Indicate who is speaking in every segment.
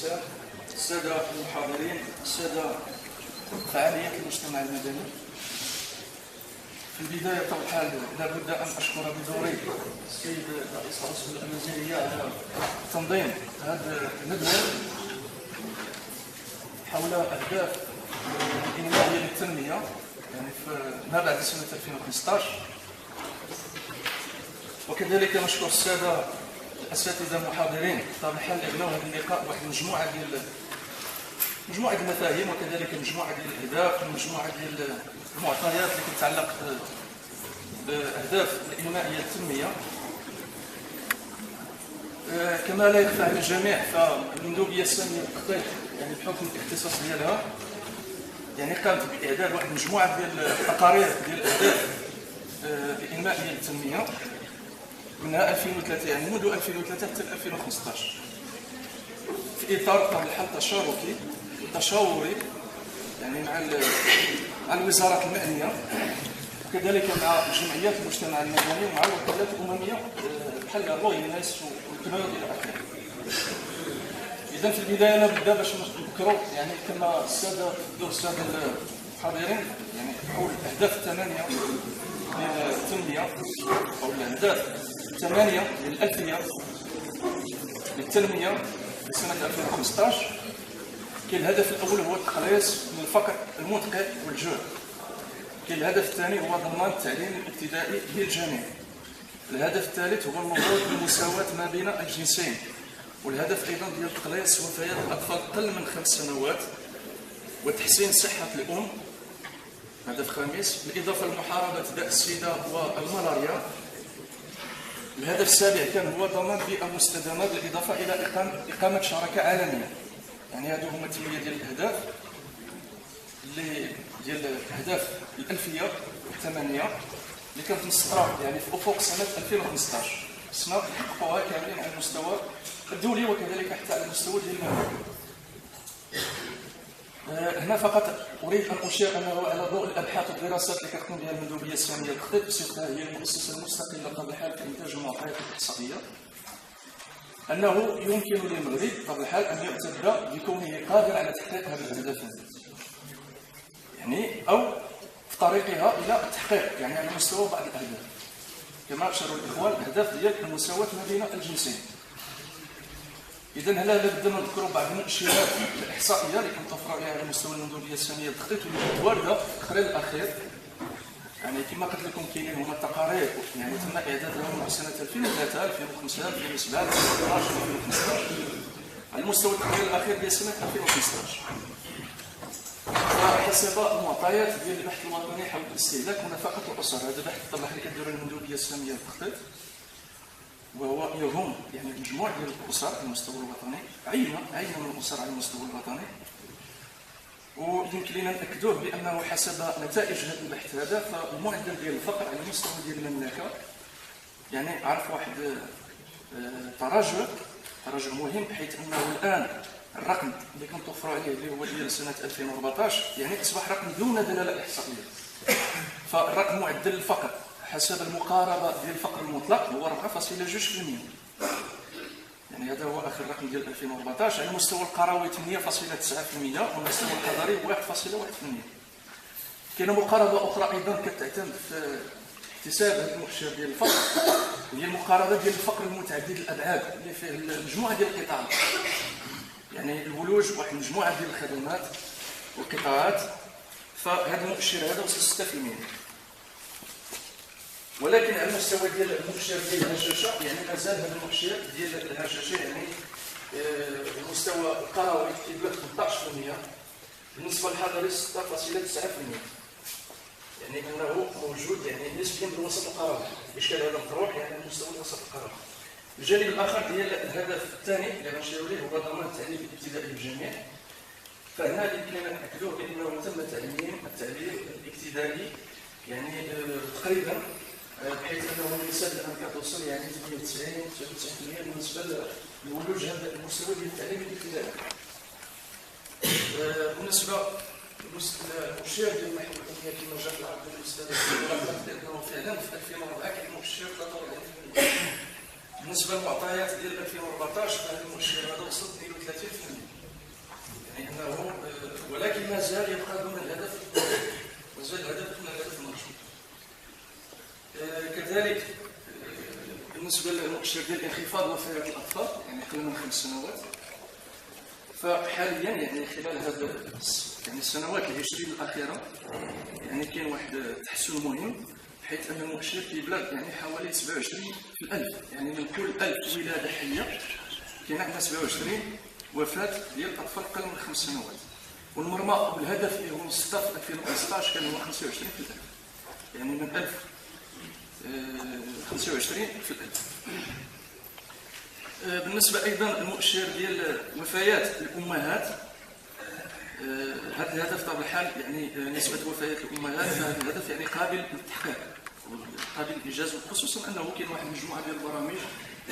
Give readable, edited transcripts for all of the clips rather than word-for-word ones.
Speaker 1: المساء، السادة المحاضرين، السادة فعاليات المجتمع المدني. في البداية بطبيعة الحال لابد أن أشكر بدوري السيد رئيس الرئاسة الوزيرية على تنظيم هذا الندوة حول أهداف الإنمائية للتنمية يعني ما بعد سنة 2015. وكذلك نشكر السادة الأساتذة المحاضرين بطبيعة الحال اللي بناو هذا اللقاء واحد مجموعة ديال المفاهيم وكذلك مجموعة ديال الأهداف ومجموعة ديال المعطيات اللي كتتعلق بأهداف الإنمائية للتنمية. كما لا يخفى على الجميع فالمندوبية السامية للتخطيط يعني بحكم الاختصاص ديالها يعني قامت بإعداد واحد مجموعة ديال التقارير ديال الأهداف الإنمائية للتنمية منها 2003 يعني منذ 2003 حتى 2015 في إطار بطبيعة الحال تشاوري يعني مع الوزارات المعنية وكذلك مع جمعيات المجتمع المدني ومع الوكالات الأممية بحال الرويناس والكبار إلى آخره. إذا في البداية نبدأ باش نذكروا يعني كما السادة الحاضرين يعني حول الأهداف الثمانية للتنمية أو الأهداف الثمانية للألفية للتنمية لسنة 2015. كاين الهدف الأول هو التخليص من الفقر المدقع والجوع. كاين الهدف الثاني هو ضمان التعليم الابتدائي للجميع. الهدف الثالث هو النهوض بالمساواة ما بين الجنسين. والهدف أيضا ديال تقليص وفيات الأطفال أقل من 5 سنوات وتحسين صحة الأم. هدف خامس بالإضافة لمحاربة داء السيدة والملاريا. الهدف السابع كان هو ضمان بيئة مستدامة بالإضافة إلى إقامة شراكة عالمية. يعني هذو هما 8 ديال الأهداف اللي ديال الأهداف الألفية الثمانية اللي كانت مسطرة يعني في أفق سنة 2015. خصنا نحققوها كاملين على المستوى الدولي وكذلك حتى على المستوى ديال المملكة. هنا فقط أريد أن أشير أنه على ضوء الأبحاث والدراسات اللي كتقوم بها المندوبية السامية للتخطيط بصفتها هي المؤسسة المستقلة قبل الحال في إنتاج المعطيات الإحصائية أنه يمكن للمغرب قبل الحال أن يعتبر بكونه قادر على تحقيق هذه الأهداف يعني أو في طريقها إلى التحقيق يعني على مستوى بعض الأهداف كما أشاروا الإخوان الأهداف ديال المساواة ما بين الجنسين. إذا هنا لابد نذكروا بعض المؤشرات الإحصائية اللي كنتوفروا عليها على مستوى المندوبية السامية للتخطيط واللي كانت واردة في التقرير الأخير. يعني كما قلت لكم كاينين هما التقارير يعني تم إعدادها من سنة 2003 2005 2007 2012 2015 على مستوى التقرير الأخير ديال سنة 2015. فحسب المعطيات ديال البحث الوطني حول الاستهلاك ونفقة الأسر. هذا بحث طبعا اللي كديروا المندوبية السامية للتخطيط وهو يهم يعني مجموعة ديال الأسر على المستوى الوطني عينة من الأسر على المستوى الوطني. ويمكن لنا نأكدوه بأنه حسب نتائج هذا البحث هذا فالمعدل ديال الفقر على المستوى ديال المملكة يعني عرف واحد تراجع مهم بحيث أنه الآن الرقم اللي كنتوفروا عليه اللي هو ديال سنة 2014 يعني أصبح رقم دون دلالة إحصائية. فالرقم معدل الفقر حسب المقاربة ديال الفقر المطلق هو 4.2%. يعني هذا هو آخر رقم ديال 2014. على المستوى القروي 8.9% والمستوى الحضري 1.1%. كاينه مقاربة أخرى أيضا كتعتمد في احتساب هذا المؤشر ديال الفقر هي المقاربة ديال الفقر المتعدد الأبعاد اللي فيه مجموعة ديال القطاعات. يعني الولوج واحد مجموعة ديال الخدمات والقطاعات فهذا المؤشر هذا وصل 6%. ولكن على المستوى ديال المؤشر ديال الهشاشه يعني مازال هذا المؤشر ديال الهشاشه يعني المستوى القروي كيبلغ 18%. بالنسبه للحضري 6.9%. يعني انه موجود يعني نسبيا بالوسط القروي. الاشكال هذا مطروح يعني على مستوى الوسط القروي. الجانب الاخر ديال الهدف الثاني اللي غنشيروا ليه هو ضمان التعليم الابتدائي للجميع. فهنا يمكن ان ناكدوا بانه تم التعليم الابتدائي يعني تقريبا بحيث انه النسب الان كتوصل يعني 98 99% بالنسبه لولوج هذا المستوى ديال التعليم الابتدائي. بالنسبه للمؤشر ديال المحور الامنيه كما جاء في العرض ديال الاستاذ لانه فعلا في 2004 كان مؤشر 43%. بالنسبه للمعطيات ديال 2014 فهذا المؤشر هذا وصل 32%. يعني انه ولكن ما زال يبقى دون الهدف، وزال الهدف دون الهدف المرجو. كذلك بالنسبه للمؤشر ديال انخفاض وفيات الاطفال يعني قبل من 5 سنوات، فحاليا يعني خلال هذا يعني السنوات ال20 الاخيره يعني كاين واحد التحسن مهم، حيث ان المؤشر كيبلغ يعني حوالي 27 في الألف، يعني من كل 1000 ولاده حيه كاين عندنا 27 وفاه ديال الاطفال اقل من 5 سنوات. والمرمى والهدف اللي هو 6 في 2015 كان هو 25 في الألف، يعني من 1000 25 في الألف. بالنسبه ايضا المؤشر ديال وفيات الامهات، هذا الهدف بطبيعه الحال يعني نسبه وفيات الامهات، هذا الهدف يعني قابل للتحقيق قابل للانجاز، خصوصا انه كاين واحد المجموعه ديال البرامج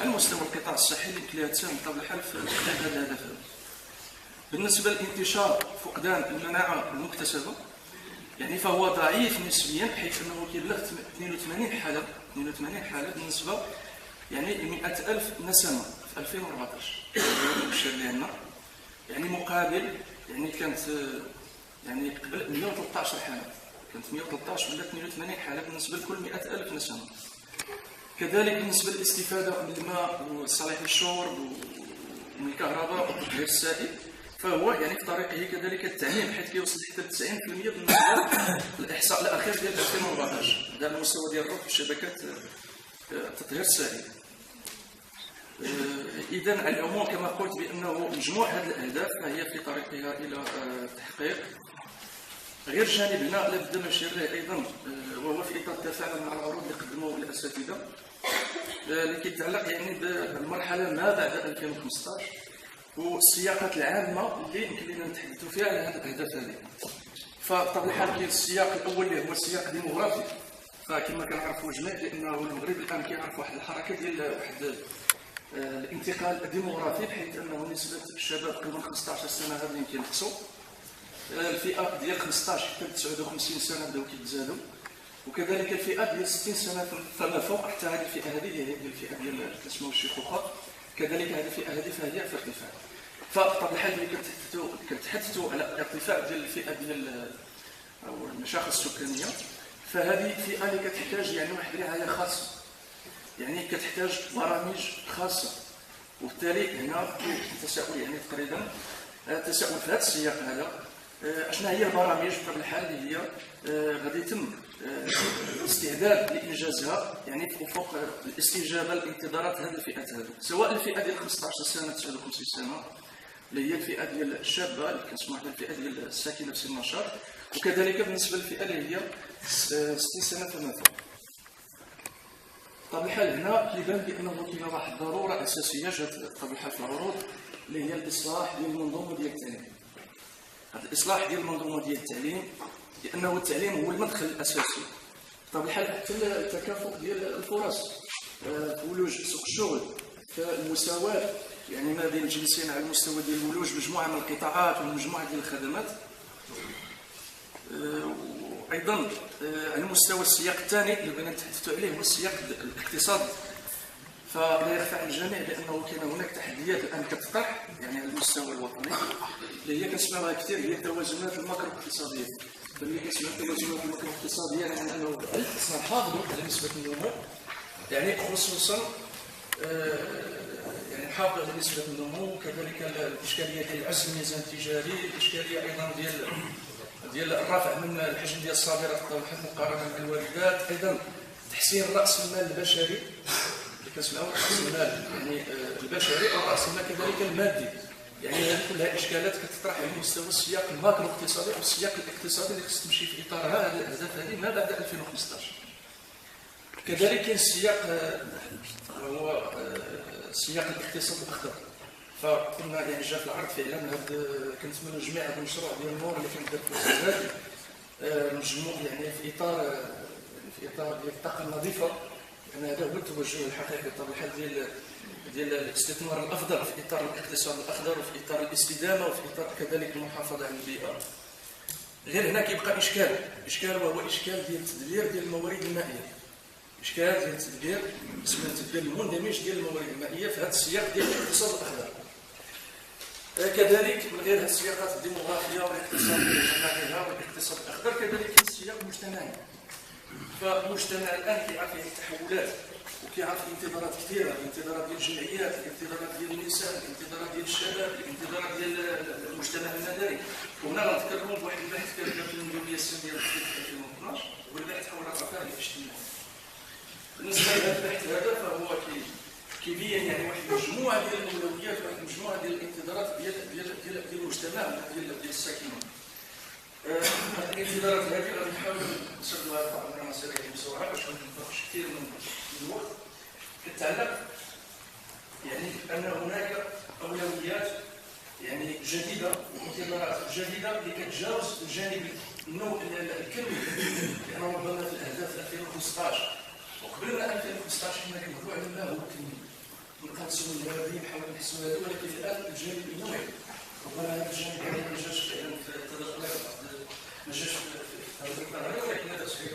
Speaker 1: على مستوى القطاع الصحي اللي يمكن لها تساهم بطبيعه الحال في تحقيق هذا الهدف. بالنسبه لانتشار فقدان المناعه المكتسبه يعني فهو ضعيف نسبيا، حيث انه كيبلغ 82 حاله بالنسبه يعني ل 100,000 نسمه في 2014 المؤشر اللي عندنا، يعني مقابل يعني كانت يعني قبل 113 حاله، كانت 113 ولا 82 حاله بالنسبه لكل 100,000 نسمه. كذلك بالنسبه للاستفاده من الماء وصالح الشرب ومن الكهرباء والتطهير السائل، فهو يعني في طريقه كذلك التعميم، حيث كيوصل حتى ل 90% بالنسبه للاحصاء الاخير ديال 2014 هذا على المستوى ديال الربط في شبكات التطهير السائل. اذا على العموم كما قلت بانه مجموع هذه الاهداف فهي في طريقها الى التحقيق. غير جانب هنا لابد من شرعه ايضا وهو في اطار التفاعل مع العروض اللي قدموه الاساتذه اللي كيتعلق يعني بالمرحله ما بعد 2015 والسياقات العامه اللي يمكن لنا نتحدثوا فيها على هذه الاهداف هذه. فبطبيعه الحال كاين السياق الاول اللي هو السياق الديموغرافي، فكما كنعرفوا جميع بانه المغرب الان كيعرف واحد الحركه ديال واحد الانتقال الديموغرافي، بحيث انه نسبه الشباب قبل من 15 سنه هذا يمكن ينقصوا، الفئه ديال 15 حتى 59 سنه بداو كيتزادوا، وكذلك الفئه ديال 60 سنه فما فوق حتى هذه الفئه هذه هي الفئه ديال كنسميو الشيخوخه، كذلك هذه الفئه هذه فهي في ارتفاع. فبطبيعه الحال ملي كنتحدثوا على ارتفاع ديال الفئه ديال او المشاخص السكانيه، فهذه فئه اللي كتحتاج يعني واحد الرعايه خاصه، يعني كتحتاج برامج خاصه، وبالتالي هنا التساؤل يعني تقريبا تساؤل في هذا السياق هذا اشنا هي البرامج بطبيعه الحال اللي هي غادي يتم الاستعداد لانجازها يعني في افق الاستجابه لانتظارات هذه الفئات هذو، سواء الفئه ديال 15 سنه 59 سنه اللي هي الفئه ديال الشابه اللي كنسموها الفئه ديال الساكنه في سن النشاط، وكذلك بالنسبه للفئه اللي هي 60 سنه فما فوق. بطبيعه الحال هنا كيبان بانه كاين واحد الضروره اساسيه جات بطبيعه الحال في العروض اللي هي الاصلاح ديال المنظومه ديال التعليم. هذا الاصلاح ديال المنظومه ديال التعليم لانه التعليم هو المدخل الاساسي بطبيعه الحال حتى التكافؤ ديال الفرص، ولوج سوق الشغل، المساواه يعني ما بين الجنسين على المستوى ديال ولوج مجموعه من القطاعات ومجموعه ديال الخدمات. ايضا على مستوى السياق الثاني اللي بغينا نتحدثوا عليه هو السياق الاقتصادي، فلا يخفى على الجميع بانه كاين هناك تحديات الان كتطرح يعني على المستوى الوطني اللي هي كنسمعوها كثير، هي التوازنات الماكرو اقتصاديه. فملي كنسمعوا التوازنات الماكرو اقتصاديه يعني انه خصنا نحافظوا على نسبه النمو، يعني خصوصا يعني نحافظوا على نسبه النمو، وكذلك الاشكاليه ديال العجز الميزان التجاري، الاشكاليه ايضا ديال الرفع من الحجم ديال الصادرات مقارنه بالواردات، ايضا تحسين راس المال البشري اللي كنسمعوا راس المال يعني البشري او راس المال كذلك المادي، يعني هذه كلها اشكالات كتطرح على مستوى السياق الماكرو اقتصادي او السياق الاقتصادي اللي خص تمشي في اطار هذه الاهداف هذه ما بعد 2015. كذلك كاين السياق هو سياق الاقتصاد الاخضر، فكنا يعني جا في العرض فعلا كنتمنوا جميع هذا المشروع ديال النور اللي كندير في الوزارات مجموع يعني في اطار ديال الطاقه النظيفه، يعني هذا هو التوجه الحقيقي بطبيعه الحال ديال الاستثمار الافضل في اطار الاقتصاد الاخضر وفي اطار الاستدامه وفي اطار كذلك المحافظه على البيئه. غير هنا كيبقى اشكال وهو اشكال ديال التدبير ديال الموارد المائيه، اشكال ديال التدبير اسمه التدبير المندمج ديال الموارد المائيه في هذا السياق ديال الاقتصاد الاخضر. كذلك من غير السياقات الديموغرافيه والاقتصاديه الجماعيه والاقتصاد الاخضر، كذلك كاين سياق مجتمعي. فالمجتمع الان كيعرف فيه التحولات وكيعرف انتظارات كثيره، الانتظارات ديال الجمعيات، الانتظارات ديال النساء، الانتظارات ديال الشباب، الانتظارات ديال المجتمع المدني. وهنا غنتكلموا بواحد البحث كان في المديريه السنيه في 2012، والبحث حول الرفاه الاجتماعي. بالنسبه لهذا البحث هذا فهو كيبين يعني واحد المجموعه ديال الاولويات، واحد المجموعه ديال الانتظارات ديال المجتمع ديال الساكنين. هذه الانتظارات هذه غادي نحاول نسردوها في بعض المسائل بسرعه باش ما ناخذش كثير من الوقت. كتعلق يعني ان هناك اولويات يعني جديده وانتظارات جديده اللي كتجاوز الجانب الكمي، لانه ربما في الاهداف 2015 وقبل 2015 كنا كنهضروا على ما هو الكمي، نقاسوا الهدف نحاولوا نحسوا هذا، ولكن الان الجانب النوعي ربما هذا الجانب هذا ما جاش فعلا في التدخلات، ما جاش في التدخلات، ولكن هذا صحيح.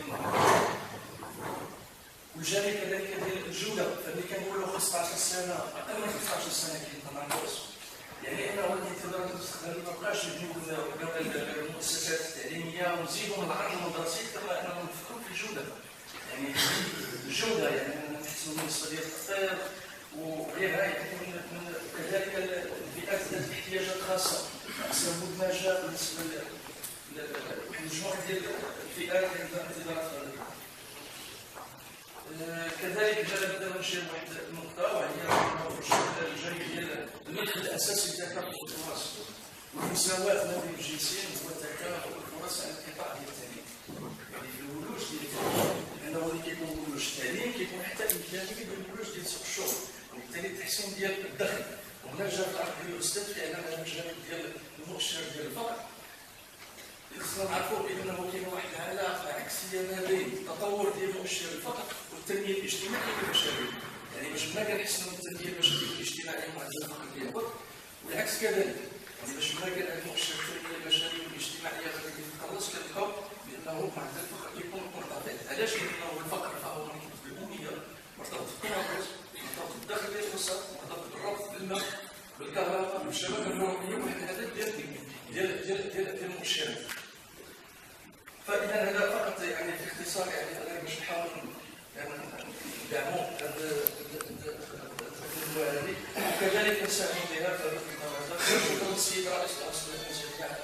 Speaker 1: والجانب كذلك ديال الجوده، فملي كنقولوا 15 سنه اقل من 15 سنه كاين تناقص، يعني انه الانتظارات المستقبليه ما بقاش نجيو المؤسسات التعليميه ونزيدوا نعرضوا المدرسين كما اننا نفكروا في الجوده، يعني الجوده يعني نحسنوا من النسبه ديال التطوير وغيرها، يعني كذلك الفئات ذات الاحتياجات الخاصه، اقسام مدمجه بالنسبه لمجموعه ديال الفئات اللي عندها انتظارات خارجيه. كذلك جاء نشير واحد النقطه وهي الجانب ديال المدخل الاساسي لتكافؤ الفرص والمساواه ما بين الجنسين هو تكافؤ الفرص على القطاع ديال التعليم. يعني في الولوج ديال التعليم، لانه ملي كيكون ولوج التعليم كيكون حتى امكانيه ديال الولوج ديال سوق الشغل، وبالتالي التحسين ديال الدخل. وهنا جاء العرض ديال الاستاذ فعلا هذا الجانب ديال المؤشر ديال الفقر. خصنا نعرفوا بانه كاين واحد العلاقه عكسيه ما بين التطور ديال مؤشر الفقر والتنميه الاجتماعيه والبشريه. يعني باش ما كنحسنوا التنميه البشريه والاجتماعيه معدل الفقر كيهبط، والعكس كذلك. يعني باش ما كان المؤشر التنميه البشريه والاجتماعيه غادي يتقلص، كنلقاو بانه معدل الفقر كيكون مرتفع. علاش؟ لانه الفقر فهو مرتبط بالاميه، مرتبط بالتناقص، مرتبط بالدخل ديال الاسر، مرتبط بالربط بالماء، بالكهرباء، بالشبكه النوريه، واحد العدد ديال المؤشرات. فاذا هذا فقط يعني في اختصار يعني باش نحاول ندعموا هذه وكذلك نساهم بها في هذا النظام. شكرا السيد رئيس الأسبوع المسؤول عن